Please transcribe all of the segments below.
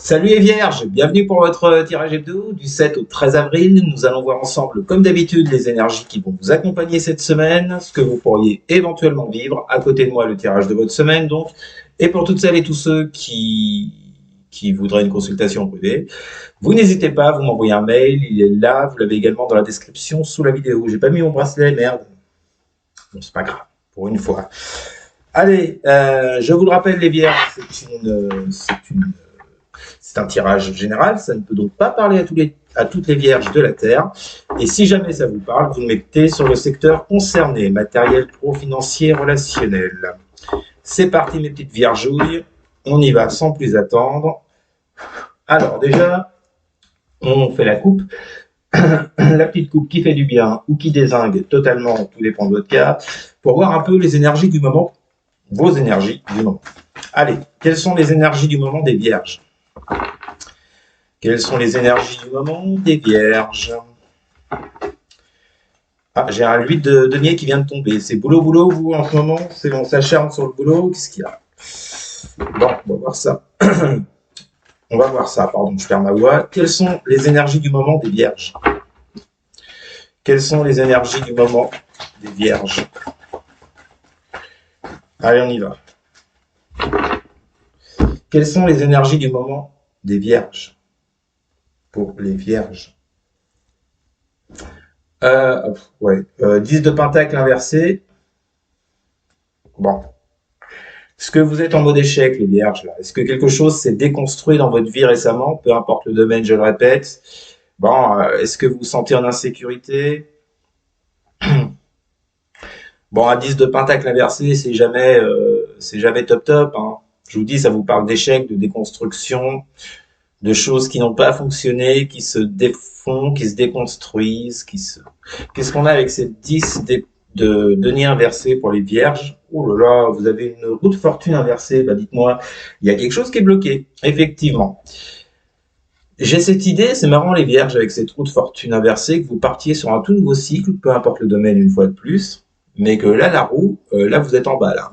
Salut les vierges, bienvenue pour votre tirage hebdo du 7 au 13 avril. Nous allons voir ensemble, comme d'habitude, les énergies qui vont vous accompagner cette semaine, ce que vous pourriez éventuellement vivre. À côté de moi, le tirage de votre semaine, donc. Et pour toutes celles et tous ceux qui voudraient une consultation privée, vous n'hésitez pas, vous m'envoyez un mail, il est là, vous l'avez également dans la description sous la vidéo. J'ai pas mis mon bracelet, merde. Bon, c'est pas grave, pour une fois. Allez, je vous le rappelle, les vierges, c'est un tirage général, ça ne peut donc pas parler à toutes les vierges de la Terre. Et si jamais ça vous parle, vous le mettez sur le secteur concerné, matériel, pro, financier, relationnel. C'est parti mes petites viergouilles, on y va sans plus attendre. Alors déjà, on fait la coupe. La petite coupe qui fait du bien ou qui dézingue totalement, tout dépend de votre cas, pour voir un peu les énergies du moment, vos énergies du moment. Allez, quelles sont les énergies du moment des vierges ? Quelles sont les énergies du moment des vierges? Ah, j'ai un 8 de denier qui vient de tomber. C'est boulot, vous, en ce moment? C'est bon, s'acharne sur le boulot? Qu'est-ce qu'il y a? Bon, on va voir ça. On va voir ça, pardon, je perds ma voix. Quelles sont les énergies du moment des vierges? Quelles sont les énergies du moment des vierges? Allez, on y va. Quelles sont les énergies du moment des vierges? Pour les vierges. 10 de pentacle inversé. Bon. Est-ce que vous êtes en mode échec, les vierges, là? Est-ce que quelque chose s'est déconstruit dans votre vie récemment? Peu importe le domaine, je le répète. Bon, est-ce que vous vous sentez en insécurité? Bon, un 10 de pentacle inversé, c'est jamais top, hein. Je vous dis, ça vous parle d'échec, de déconstruction, de choses qui n'ont pas fonctionné, qui se défont, qui se déconstruisent, Qu'est-ce qu'on a avec cette 10 de denier inversé pour les vierges? Oh là là, vous avez une roue de fortune inversée. Bah dites-moi, il y a quelque chose qui est bloqué. Effectivement. J'ai cette idée, c'est marrant les vierges, avec cette roue de fortune inversée, que vous partiez sur un tout nouveau cycle, peu importe le domaine une fois de plus, mais que là, la roue, là vous êtes en bas là.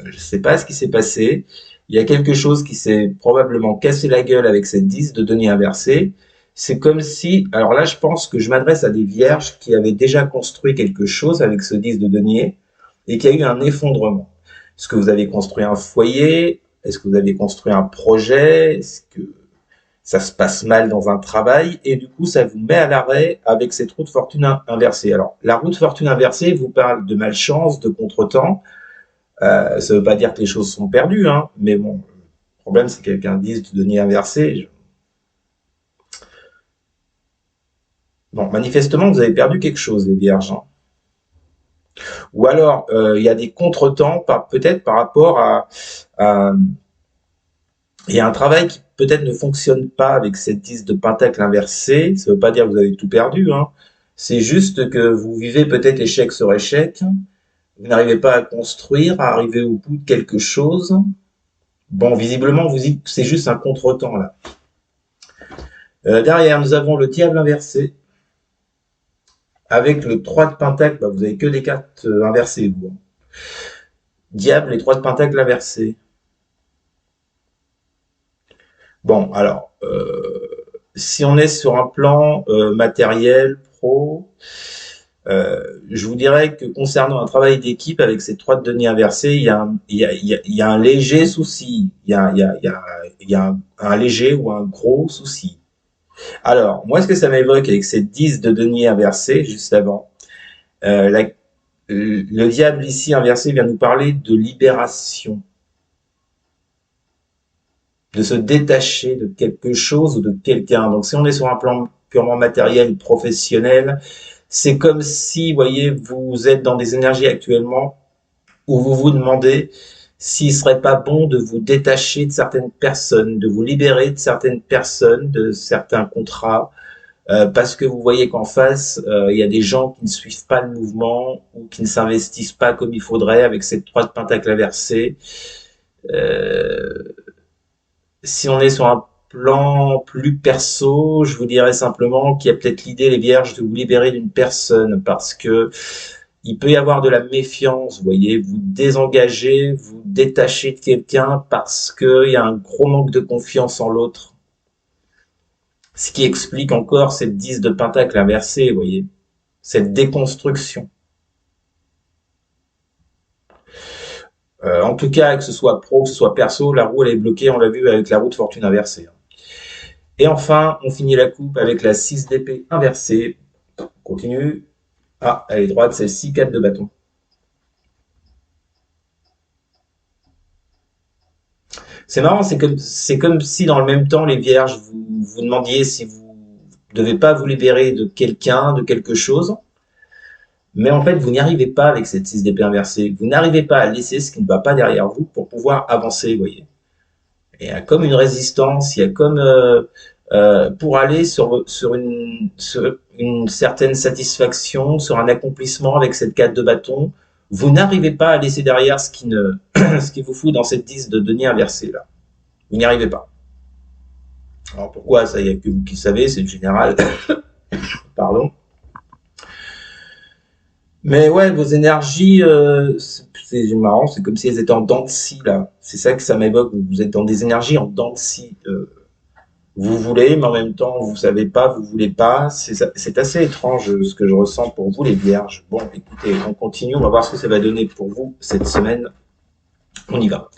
Je sais pas ce qui s'est passé. Il y a quelque chose qui s'est probablement cassé la gueule avec cette 10 de denier inversé. C'est comme si, alors là je pense que je m'adresse à des vierges qui avaient déjà construit quelque chose avec ce 10 de denier et qui a eu un effondrement. Est-ce que vous avez construit un foyer? Est-ce que vous avez construit un projet? Est-ce que ça se passe mal dans un travail? Et du coup, ça vous met à l'arrêt avec cette roue de fortune inversée. Alors, la roue de fortune inversée vous parle de malchance, de contretemps. Ça ne veut pas dire que les choses sont perdues, hein, mais bon, le problème c'est qu'avec un 10 de denier inversé, bon, manifestement, vous avez perdu quelque chose, les vierges. Hein. Ou alors, il y a des contretemps, peut-être par rapport il y a un travail qui peut-être ne fonctionne pas avec cette 10 de pentacle inversé. Ça ne veut pas dire que vous avez tout perdu. Hein. C'est juste que vous vivez peut-être échec sur échec. Vous n'arrivez pas à construire, à arriver au bout de quelque chose. Bon, visiblement, vous dites que c'est juste un contretemps, là. Derrière, nous avons le diable inversé. Avec le 3 de pentacle, bah, vous avez que des cartes inversées, vous. Diable et 3 de pentacle inversé. Bon, alors, si on est sur un plan matériel, pro, je vous dirais que concernant un travail d'équipe avec ces 3 de denier inversés, il y a un léger souci. Il y a un léger ou un gros souci. Alors, moi, ce que ça m'évoque avec ces 10 de denier inversés, juste avant, le diable ici inversé vient nous parler de libération, de se détacher de quelque chose ou de quelqu'un. Donc, si on est sur un plan purement matériel, professionnel, c'est comme si, vous voyez, vous êtes dans des énergies actuellement où vous vous demandez s'il serait pas bon de vous détacher de certaines personnes, de vous libérer de certaines personnes, de certains contrats, parce que vous voyez qu'en face, il y a des gens qui ne suivent pas le mouvement ou qui ne s'investissent pas comme il faudrait avec cette 3 de pentacle inversée. Si on est sur un plan plus perso, je vous dirais simplement qu'il y a peut-être l'idée, les vierges, de vous libérer d'une personne parce que il peut y avoir de la méfiance, vous voyez, vous désengager, vous détacher de quelqu'un parce qu'il y a un gros manque de confiance en l'autre. Ce qui explique encore cette 10 de pentacle inversée, vous voyez, cette déconstruction. En tout cas, que ce soit pro, que ce soit perso, la roue elle est bloquée, on l'a vu avec la roue de fortune inversée. Et enfin, on finit la coupe avec la 6 d'épée inversée. On continue. Ah, elle est droite, celle-ci, 4 de bâton. C'est marrant, c'est comme si dans le même temps, les vierges, vous vous demandiez si vous devez pas vous libérer de quelqu'un, de quelque chose. Mais en fait, vous n'y arrivez pas avec cette 6 d'épée inversée. Vous n'arrivez pas à laisser ce qui ne va pas derrière vous pour pouvoir avancer, vous voyez. Il y a comme une résistance, il y a comme pour aller sur une certaine satisfaction, sur un accomplissement avec cette 4 de bâton, vous n'arrivez pas à laisser derrière ce qui ne ce qui vous fout dans cette 10 de denier inversé là. Vous n'y arrivez pas. Alors pourquoi ça, il n'y a que vous qui le savez, c'est le général. Pardon. Mais ouais, vos énergies, c'est marrant, c'est comme si elles étaient en dents de scie là. C'est ça que ça m'évoque. Vous êtes dans des énergies en dents de scie. Vous voulez, mais en même temps, vous savez pas, vous voulez pas. C'est assez étrange ce que je ressens pour vous, les vierges. Bon, écoutez, on continue, on va voir ce que ça va donner pour vous cette semaine. On y va.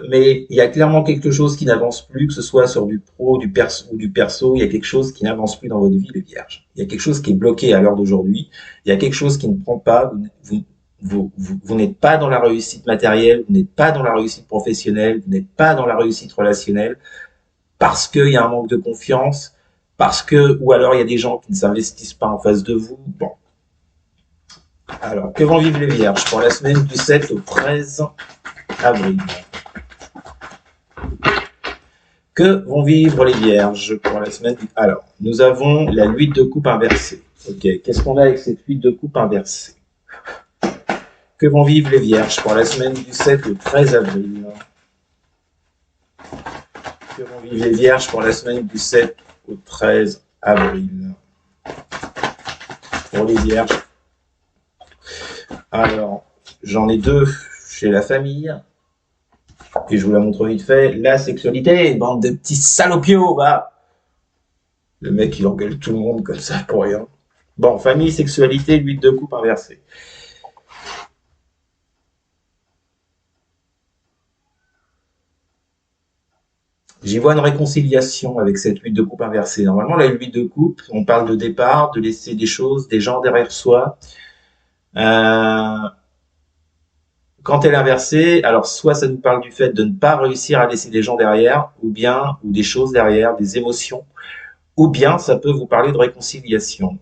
Mais il y a clairement quelque chose qui n'avance plus, que ce soit sur du pro, du perso ou du perso, il y a quelque chose qui n'avance plus dans votre vie, les vierges. Il y a quelque chose qui est bloqué à l'heure d'aujourd'hui. Il y a quelque chose qui ne prend pas. Vous n'êtes pas dans la réussite matérielle, vous n'êtes pas dans la réussite professionnelle, vous n'êtes pas dans la réussite relationnelle, parce qu'il y a un manque de confiance, ou alors il y a des gens qui ne s'investissent pas en face de vous. Bon. Alors, que vont vivre les vierges pour la semaine du 7 au 13 avril? Que vont vivre les vierges pour la semaine du... Alors, nous avons la 8 de coupe inversée. Ok, qu'est-ce qu'on a avec cette 8 de coupe inversée? Que vont vivre les vierges pour la semaine du 7 au 13 avril? Que vont vivre les vierges pour la semaine du 7 au 13 avril? Pour les vierges. Alors, j'en ai deux chez la famille. Et je vous la montre vite fait. La sexualité, bande de petits salopios, va. Le mec, il engueule tout le monde comme ça pour rien. Bon, famille, sexualité, 8 de coupe inversée. J'y vois une réconciliation avec cette 8 de coupe inversée. Normalement, la 8 de coupe, on parle de départ, de laisser des choses, des gens derrière soi. Quand elle est inversée, alors soit ça nous parle du fait de ne pas réussir à laisser des gens derrière, ou des choses derrière, des émotions, ou bien ça peut vous parler de réconciliation.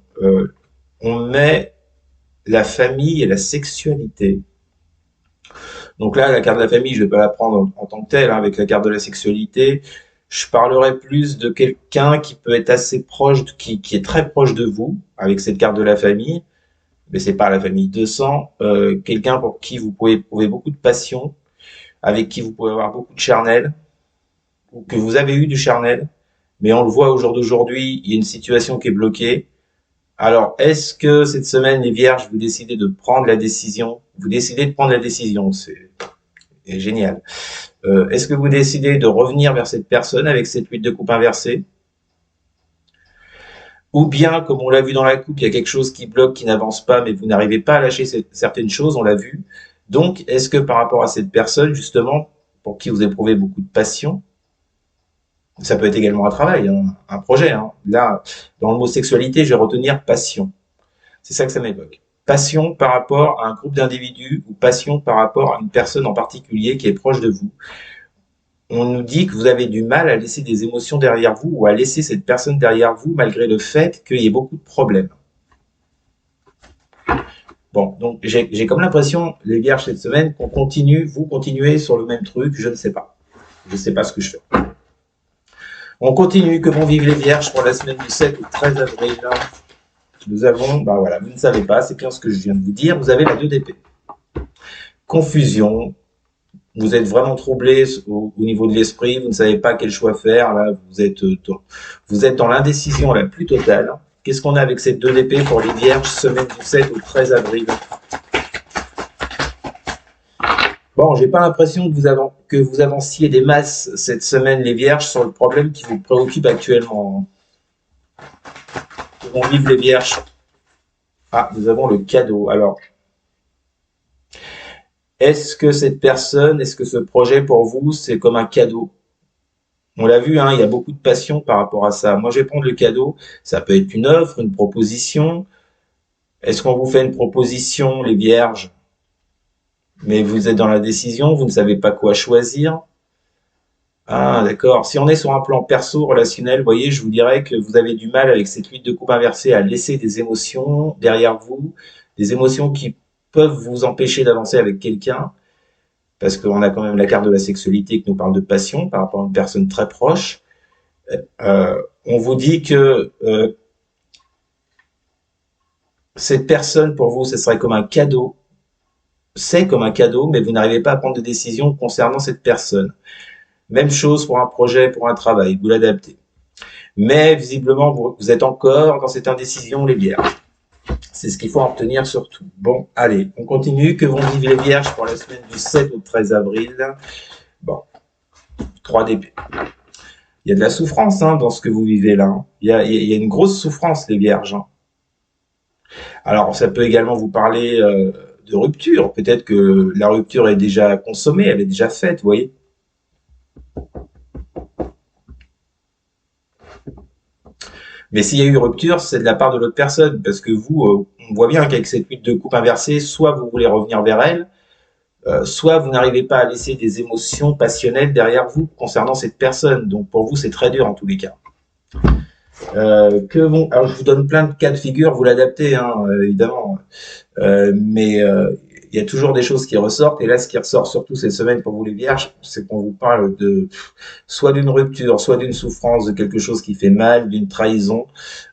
On met la famille et la sexualité. Donc là, la carte de la famille, je ne vais pas la prendre en tant que telle, hein, avec la carte de la sexualité. Je parlerai plus de quelqu'un qui peut être assez proche, qui est très proche de vous, avec cette carte de la famille, mais c'est pas la famille de sang, quelqu'un pour qui vous pouvez éprouver beaucoup de passion, avec qui vous pouvez avoir beaucoup de charnel, ou que vous avez eu du charnel, mais on le voit au jour d'aujourd'hui, il y a une situation qui est bloquée. Alors, est-ce que cette semaine, les vierges, vous décidez de prendre la décision? Vous décidez de prendre la décision, c'est génial. Est-ce que vous décidez de revenir vers cette personne avec cette 8 de coupe inversée? Ou bien, comme on l'a vu dans la coupe, il y a quelque chose qui bloque, qui n'avance pas, mais vous n'arrivez pas à lâcher certaines choses, on l'a vu. Donc, est-ce que par rapport à cette personne, justement, pour qui vous éprouvez beaucoup de passion, ça peut être également un travail, hein, un projet. Hein. Là, dans le mot sexualité, je vais retenir passion. C'est ça que ça m'évoque. Passion par rapport à un groupe d'individus ou passion par rapport à une personne en particulier qui est proche de vous. On nous dit que vous avez du mal à laisser des émotions derrière vous ou à laisser cette personne derrière vous malgré le fait qu'il y ait beaucoup de problèmes. Bon, donc j'ai comme l'impression, les vierges, cette semaine, qu'on continue, vous continuez sur le même truc, je ne sais pas. Je ne sais pas ce que je fais. On continue, que vont vivre les vierges pour la semaine du 7 au 13 avril. Nous avons, bah voilà, vous ne savez pas, c'est bien ce que je viens de vous dire, vous avez la 2 d'épée. Confusion, vous êtes vraiment troublé au niveau de l'esprit, vous ne savez pas quel choix faire, là, vous êtes dans l'indécision la plus totale. Qu'est-ce qu'on a avec cette 2 d'épée pour les vierges, semaine du 7 au 13 avril? Bon, j'ai pas l'impression que vous avanciez des masses cette semaine, les vierges, sur le problème qui vous préoccupe actuellement, hein. Que vont vivre les vierges. Ah, nous avons le cadeau. Alors, est-ce que ce projet pour vous, c'est comme un cadeau? On l'a vu, hein, il y a beaucoup de passion par rapport à ça. Moi, je vais prendre le cadeau. Ça peut être une offre, une proposition. Est-ce qu'on vous fait une proposition, les vierges, mais vous êtes dans la décision, vous ne savez pas quoi choisir? Ah, d'accord. Si on est sur un plan perso, relationnel, vous voyez, je vous dirais que vous avez du mal avec cette 8 de coupe inversée à laisser des émotions derrière vous, des émotions qui peuvent vous empêcher d'avancer avec quelqu'un, parce qu'on a quand même la carte de la sexualité qui nous parle de passion par rapport à une personne très proche. On vous dit que cette personne, pour vous, ce serait comme un cadeau. C'est comme un cadeau, mais vous n'arrivez pas à prendre de décision concernant cette personne. Même chose pour un projet, pour un travail, vous l'adaptez. Mais visiblement, vous êtes encore dans cette indécision, les vierges. C'est ce qu'il faut en retenir surtout. Bon, allez, on continue. Que vont vivre les vierges pour la semaine du 7 au 13 avril? Bon, 3 d'épée. Il y a de la souffrance, hein, dans ce que vous vivez là, hein. Il y a une grosse souffrance, les vierges, hein. Alors, ça peut également vous parler de rupture. Peut-être que la rupture est déjà consommée, elle est déjà faite, vous voyez. Mais s'il y a eu rupture, c'est de la part de l'autre personne, parce que vous, on voit bien qu'avec cette 8 de coupe inversée, soit vous voulez revenir vers elle, soit vous n'arrivez pas à laisser des émotions passionnelles derrière vous concernant cette personne. Donc pour vous, c'est très dur en tous les cas. Alors je vous donne plein de cas de figure, vous l'adaptez, hein, évidemment. Mais il y a toujours des choses qui ressortent. Et là, ce qui ressort surtout cette semaine pour vous les vierges, c'est qu'on vous parle de soit d'une rupture, soit d'une souffrance, de quelque chose qui fait mal, d'une trahison,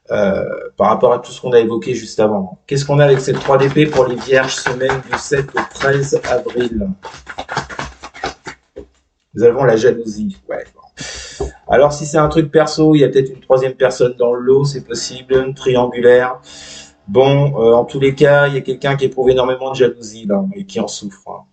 par rapport à tout ce qu'on a évoqué juste avant. Qu'est-ce qu'on a avec cette 3 d'épée pour les vierges, semaine du 7 au 13 avril? Nous avons la jalousie. Ouais, bon. Alors, si c'est un truc perso, il y a peut-être une troisième personne dans le lot, c'est possible, une triangulaire. Bon, en tous les cas, il y a quelqu'un qui éprouve énormément de jalousie là et qui en souffre, hein.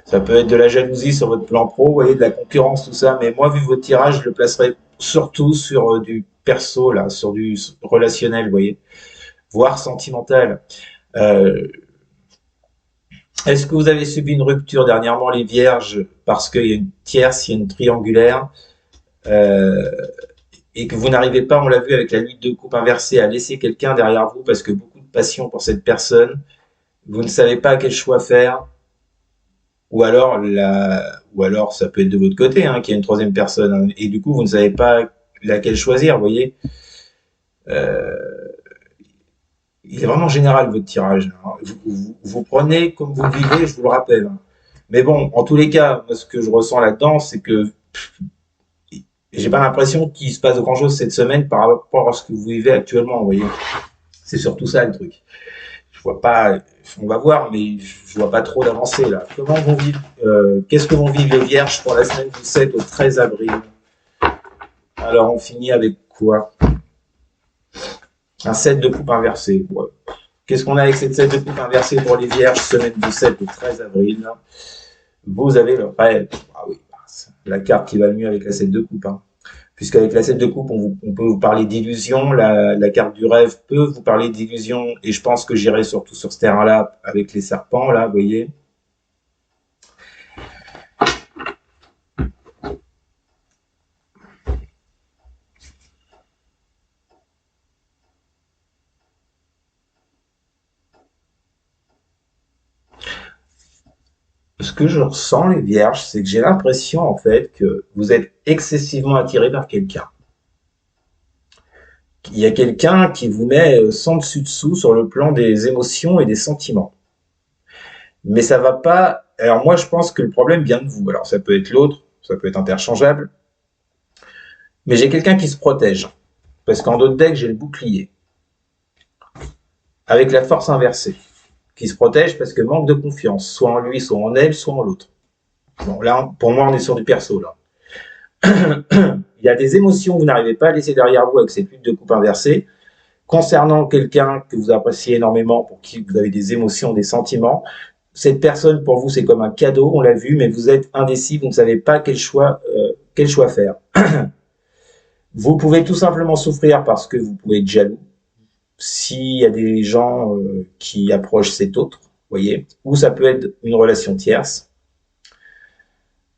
Ça peut être de la jalousie sur votre plan pro, vous voyez, de la concurrence, tout ça. Mais moi, vu votre tirage, je le placerai surtout sur du perso, là, sur du relationnel, vous voyez, voire sentimental. Euh, Est-ce que vous avez subi une rupture dernièrement, les vierges, parce qu'il y a une tierce, il y a une triangulaire, euh, et que vous n'arrivez pas, on l'a vu avec la 8 de coupe inversée, à laisser quelqu'un derrière vous parce que beaucoup de passion pour cette personne, vous ne savez pas quel choix faire, ou alors ça peut être de votre côté, hein, qu'il y a une troisième personne, hein, et du coup vous ne savez pas laquelle choisir, vous voyez. Euh, il est vraiment général votre tirage, hein. Vous prenez comme vous le vivez, je vous le rappelle, hein. Mais bon, en tous les cas, moi, ce que je ressens là-dedans, c'est que j'ai pas l'impression qu'il se passe grand chose cette semaine par rapport à ce que vous vivez actuellement, vous voyez. C'est surtout ça le truc. Je vois pas, on va voir, mais je vois pas trop d'avancée là. Comment vont vivre, qu'est-ce que vont vivre les vierges pour la semaine du 7 au 13 avril? Alors on finit avec quoi? Un 7 de coupe inversé. Ouais. Qu'est-ce qu'on a avec cette 7 de coupe inversée pour les vierges, semaine du 7 au 13 avril? Vous avez le rêve. Ah oui, la carte qui va le mieux avec la 7 de coupe, hein. Puisqu'avec la 7 de coupe, on peut vous parler d'illusion, la carte du rêve peut vous parler d'illusion, et je pense que j'irai surtout sur ce terrain-là avec les serpents, là, vous voyez. Ce que je ressens, les vierges, c'est que j'ai l'impression, en fait, que vous êtes excessivement attiré par quelqu'un. Il y a quelqu'un qui vous met sans dessus-dessous sur le plan des émotions et des sentiments. Mais ça va pas. Alors moi, je pense que le problème vient de vous. Alors ça peut être l'autre, ça peut être interchangeable. Mais j'ai quelqu'un qui se protège. Parce qu'en d'autres decks, j'ai le bouclier. Avec la force inversée. Qui se protège parce que manque de confiance. Soit en lui, soit en elle, soit en l'autre. Bon, là, pour moi, on est sur du perso, là. Il y a des émotions que vous n'arrivez pas à laisser derrière vous avec cette lutte de coupe inversée, concernant quelqu'un que vous appréciez énormément, pour qui vous avez des émotions, des sentiments, cette personne pour vous c'est comme un cadeau, on l'a vu, mais vous êtes indécis, vous ne savez pas quel choix faire. Vous pouvez tout simplement souffrir parce que vous pouvez être jaloux, s'il y a des gens qui approchent cet autre, voyez, ou ça peut être une relation tierce.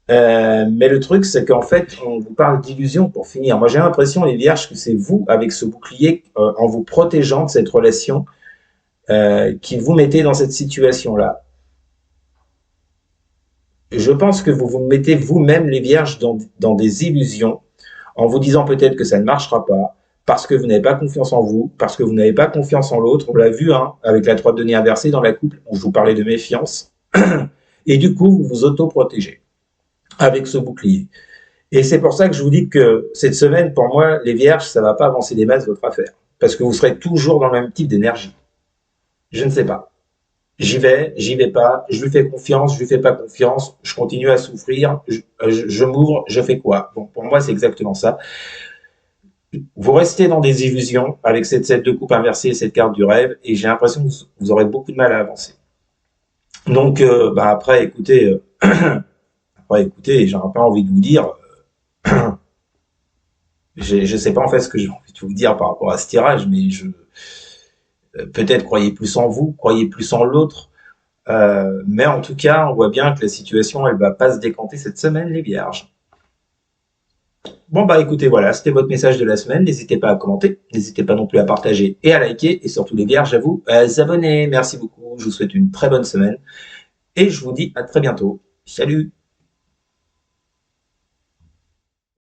Mais le truc, c'est qu'en fait, on vous parle d'illusion pour finir. Moi, j'ai l'impression, les vierges, que c'est vous, avec ce bouclier, en vous protégeant de cette relation, qui vous mettez dans cette situation-là. Je pense que vous vous mettez vous-même, les vierges, dans des illusions, en vous disant peut-être que ça ne marchera pas, parce que vous n'avez pas confiance en vous, parce que vous n'avez pas confiance en l'autre. On l'a vu, hein, avec la 3 de denier inversée dans la couple, où je vous parlais de méfiance. Et du coup, vous vous auto-protégez avec ce bouclier. Et c'est pour ça que je vous dis que cette semaine, pour moi, les vierges, ça ne va pas avancer des masses votre affaire. Parce que vous serez toujours dans le même type d'énergie. Je ne sais pas. J'y vais pas, je lui fais confiance, je lui fais pas confiance, je continue à souffrir, je m'ouvre, je fais quoi? Bon, pour moi, c'est exactement ça. Vous restez dans des illusions avec cette 7 de coupe inversée et cette carte du rêve, et j'ai l'impression que vous aurez beaucoup de mal à avancer. Donc, après, écoutez, j'aurais pas envie de vous dire, je sais pas en fait ce que j'ai envie de vous dire par rapport à ce tirage, mais peut-être croyez plus en vous, croyez plus en l'autre. Mais en tout cas, on voit bien que la situation, elle va pas se décanter cette semaine, les vierges. Bon, écoutez, voilà, c'était votre message de la semaine. N'hésitez pas à commenter, n'hésitez pas non plus à partager et à liker, et surtout les vierges, à vous abonner. Merci beaucoup, je vous souhaite une très bonne semaine, et je vous dis à très bientôt. Salut!